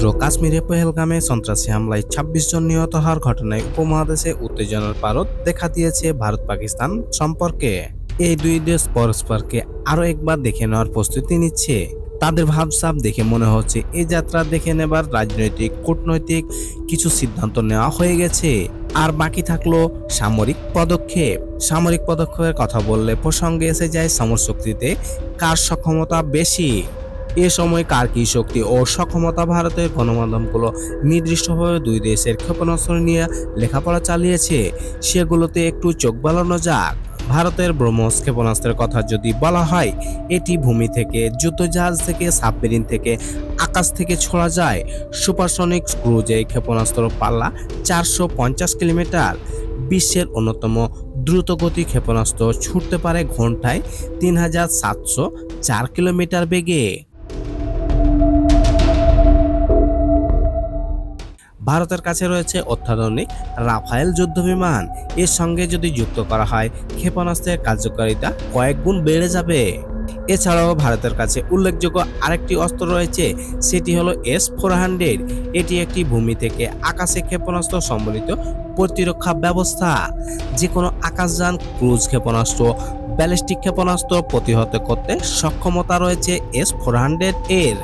পবিত্র কাশ্মীরে পহেলগামে সন্ত্রাসী হামলায় ২৬ জন নিহত হওয়ার ঘটনায় উপমহাদেশে উত্তেজনার পারদ দেখা দিয়েছে ভারত পাকিস্তান সম্পর্কে। এই দুই দেশ পরস্পরকে আরও একবার দেখে নেওয়ার প্রস্তুতি নিচ্ছে। তাদের ভাবসাব দেখে মনে হচ্ছে এই যাত্রা দেখে নেবার রাজনৈতিক কূটনৈতিক কিছু সিদ্ধান্ত নেওয়া হয়ে গেছে, আর বাকি থাকলো সামরিক পদক্ষেপ। সামরিক পদক্ষেপের কথা বললে প্রসঙ্গে এসে যায় সমরশক্তিতে কার সক্ষমতা বেশি। এ সময় কার কি শক্তি ও সক্ষমতা ভারতের গণমাধ্যমগুলো নির্দিষ্টভাবে দুই দেশের ক্ষেপণাস্ত্র নিয়ে লেখাপড়া চালিয়েছে, সেগুলোতে একটু চোখ বালানো যাক। ভারতের ব্রহ্মস ক্ষেপণাস্ত্রের কথা যদি বলা হয়, এটি ভূমি থেকে, যুদ্ধজাহাজ থেকে, সাবমেরিন থেকে, আকাশ থেকে ছোড়া যায়। সুপারসনিক ক্রুজ এই ক্ষেপণাস্ত্র পাল্লা ৪৫০ কিলোমিটার। বিশ্বের অন্যতম দ্রুতগতি ক্ষেপণাস্ত্র ছুটতে পারে ঘন্টায় ৩৭০৪ কিলোমিটার বেগে। ভারতের কাছে রয়েছে অত্যাধুনিক রাফায়েল যুদ্ধবিমান। এর সঙ্গে যদি যুক্ত করা হয়, ক্ষেপণাস্ত্রের কার্যকারিতা কয়েক গুণ বেড়ে যাবে। এছাড়াও ভারতের কাছে উল্লেখযোগ্য আরেকটি অস্ত্র রয়েছে, সেটি হলো S-400। এটি একটি ভূমি থেকে আকাশে ক্ষেপণাস্ত্র সম্বলিত প্রতিরক্ষা ব্যবস্থা। যে কোনো আকাশযান, ক্রুজ ক্ষেপণাস্ত্র, ব্যালিস্টিক ক্ষেপণাস্ত্র প্রতিহত করতে সক্ষমতা রয়েছে S-400 এর।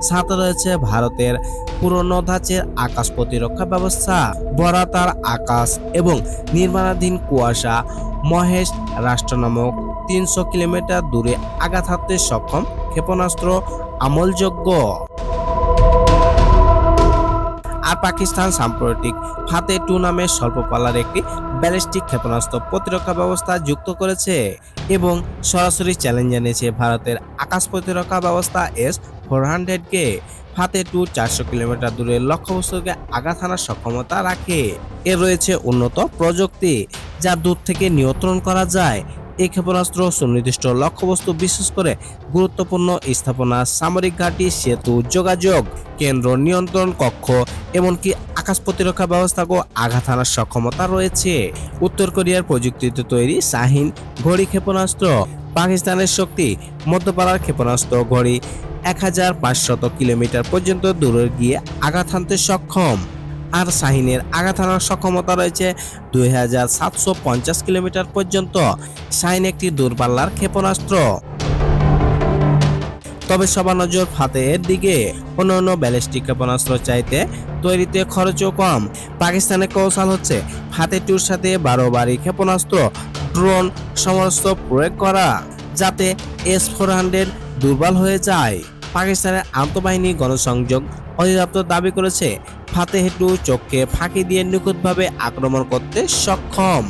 সাথে রয়েছে ভারতের পুরনো ধাঁচের আকাশ প্রতিরক্ষা ব্যবস্থা, বরাতার আকাশ এবং নির্মাণাধীন কুয়াশা মহেশ রাষ্ট্র নামক ৩০০ কিলোমিটার দূরে আঘাত হানতে সক্ষম ক্ষেপণাস্ত্র আমলযোগ্য। আর পাকিস্তান সাম্প্রতিক ফাতে-2 নামের স্বল্প পাল্লার একটি ব্যালিস্টিক ক্ষেপণাস্ত্র প্রতিরক্ষা ব্যবস্থা যুক্ত করেছে এবং সরাসরি চ্যালেঞ্জ জানিয়েছে ভারতের আকাশ প্রতিরক্ষা ব্যবস্থা S-400-কে। ফাতে-2 ৪০০ কিলোমিটার দূরে লক্ষ্যবস্তুকে আঘাত হানার সক্ষমতা রাখে। এর রয়েছে উন্নত প্রযুক্তি, যা দূর থেকে নিয়ন্ত্রণ করা যায়। এই ক্ষেপণাস্ত্র সুনির্দিষ্ট লক্ষ্যবস্তু, বিশেষ করে গুরুত্বপূর্ণ স্থাপনা, সামরিক ঘাঁটি, সেতু, যোগাযোগ কেন্দ্র, নিয়ন্ত্রণ কক্ষ, এমনকি আকাশ প্রতিরক্ষা ব্যবস্থাকেও আঘাত হানার সক্ষমতা রয়েছে। উত্তর কোরিয়ার প্রযুক্তিতে তৈরি শাহিন ঘড়ি ক্ষেপণাস্ত্র, পাকিস্তানের শক্তি মধ্যপাড়ার ক্ষেপণাস্ত্র ঘড়ি ১৫০০ কিলোমিটার পর্যন্ত দূরে গিয়ে আঘাত হানতে সক্ষম। আর শাহিনের আঘাত হানার সক্ষমতা রয়েছে ২৭৫০ কিলোমিটার পর্যন্ত। শাহিন একটি দূরপাল্লার ক্ষেপণাস্ত্র। তবে সবার নজর ফাতে-এর দিকে। অন্যান্য ব্যালিস্টিক ক্ষেপণাস্ত্র চাইতে তৈরিতে খরচও কম। পাকিস্তানের কৌশল হচ্ছে ফাতে-2-র সাথে বারোবারি ক্ষেপণাস্ত্র, ড্রোন সমরাস্ত্র প্রয়োগ করা, যাতে S-400 দুর্বল হয়ে যায়। পাকিস্তানের আন্তঃবাহিনী গণসংযোগ অধিদপ্তর দাবি করেছে, ফাতে-2 চোখকে ফাঁকি দিয়ে নিখুঁতভাবে আক্রমণ করতে সক্ষম।